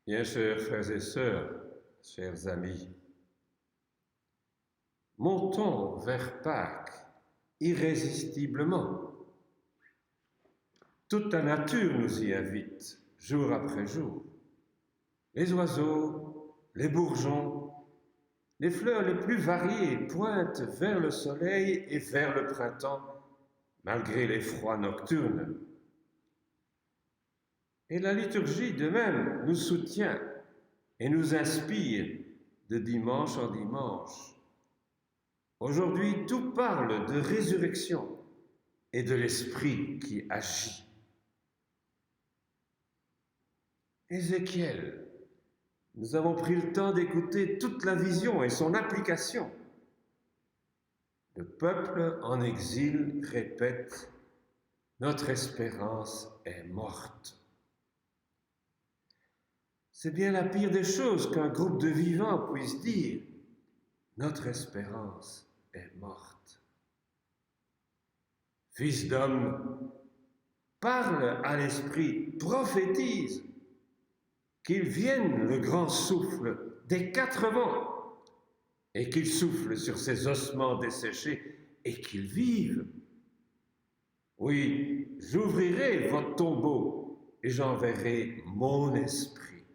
Bien chers frères et sœurs, chers amis, montons vers Pâques irrésistiblement. Toute la nature nous y invite, jour après jour. Les oiseaux, les bourgeons, les fleurs les plus variées pointent vers le soleil et vers le printemps, malgré les froids nocturnes. Et la liturgie de même nous soutient et nous inspire de dimanche en dimanche. Aujourd'hui, tout parle de résurrection et de l'Esprit qui agit. Ézéchiel, nous avons pris le temps d'écouter toute la vision et son application. Le peuple en exil répète « Notre espérance est morte ». C'est bien la pire des choses qu'un groupe de vivants puisse dire « Notre espérance est morte ». Fils d'homme, parle à l'esprit, prophétise, qu'il vienne le grand souffle des quatre vents et qu'il souffle sur ces ossements desséchés et qu'ils vivent. Oui, j'ouvrirai votre tombeau et j'enverrai mon esprit.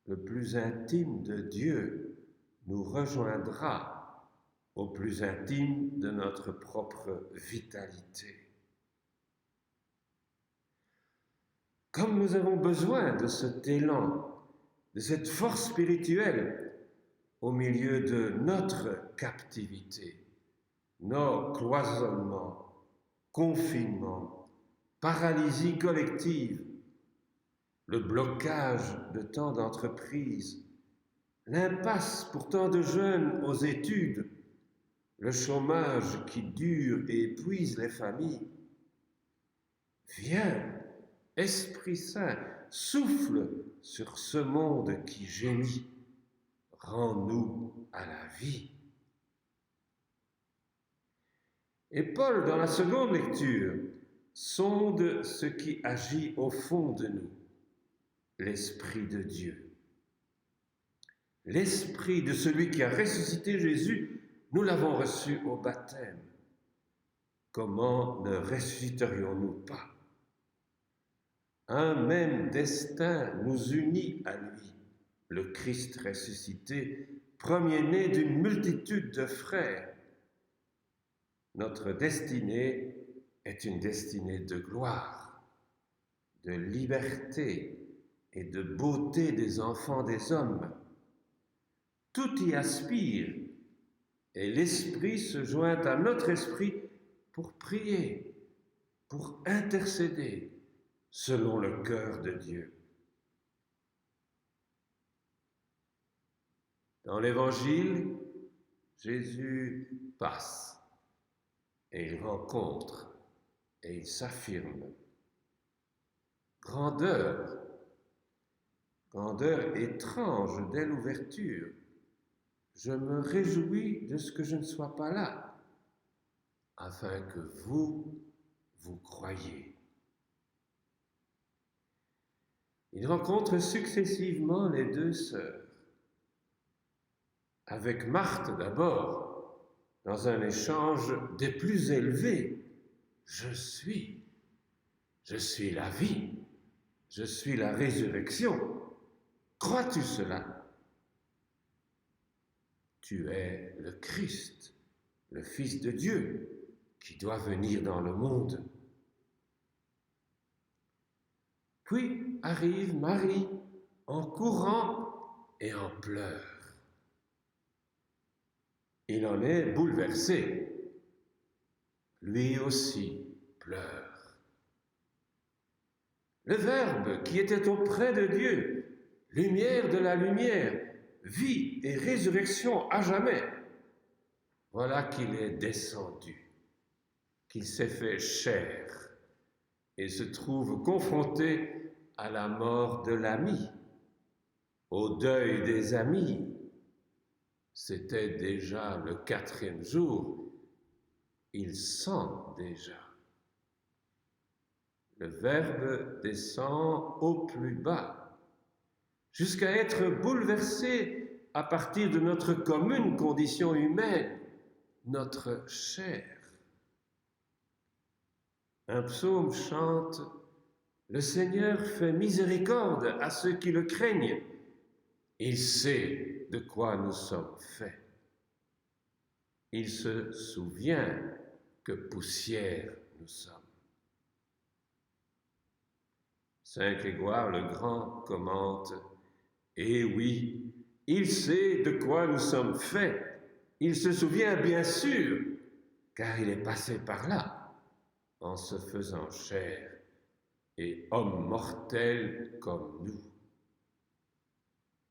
Le plus intime de Dieu nous rejoindra au plus intime de notre propre vitalité. Comme nous avons besoin de cet élan, de cette force spirituelle au milieu de notre captivité, nos cloisonnements, confinements, paralysie collective, le blocage de tant d'entreprises, l'impasse pour tant de jeunes aux études, le chômage qui dure et épuise les familles. Viens, Esprit Saint, souffle sur ce monde qui gémit. Rends-nous à la vie. Et Paul, dans la seconde lecture, sonde ce qui agit au fond de nous, l'Esprit de Dieu. L'Esprit de celui qui a ressuscité Jésus, nous l'avons reçu au baptême. Comment ne ressusciterions-nous pas? Un même destin nous unit à lui, le Christ ressuscité, premier-né d'une multitude de frères. Notre destinée est une destinée de gloire, de liberté et de beauté des enfants des hommes. Tout y aspire et l'Esprit se joint à notre esprit pour prier, pour intercéder selon le cœur de Dieu. Dans l'Évangile, Jésus passe et il rencontre et il s'affirme. Grandeur étrange dès l'ouverture. Je me réjouis de ce que je ne sois pas là, afin que vous croyiez. Il rencontre successivement les deux sœurs. Avec Marthe d'abord, dans un échange des plus élevés. Je suis la vie, je suis la résurrection. Crois-tu cela? Tu es le Christ, le Fils de Dieu, qui doit venir dans le monde. Puis arrive Marie, en courant et en pleurs. Il en est bouleversé. Lui aussi pleure. Le Verbe qui était auprès de Dieu, lumière de la lumière, vie et résurrection à jamais, voilà qu'il est descendu, qu'il s'est fait chair et se trouve confronté à la mort de l'ami, au deuil des amis. C'était déjà le 4e jour, il sent déjà. le Verbe descend au plus bas, jusqu'à être bouleversé à partir de notre commune condition humaine, notre chair. Un psaume chante « Le Seigneur fait miséricorde à ceux qui le craignent. Il sait de quoi nous sommes faits. Il se souvient que poussière nous sommes. » Saint Grégoire le Grand commente « Eh oui, il sait de quoi nous sommes faits. Il se souvient bien sûr, car il est passé par là, en se faisant chair et homme mortel comme nous. »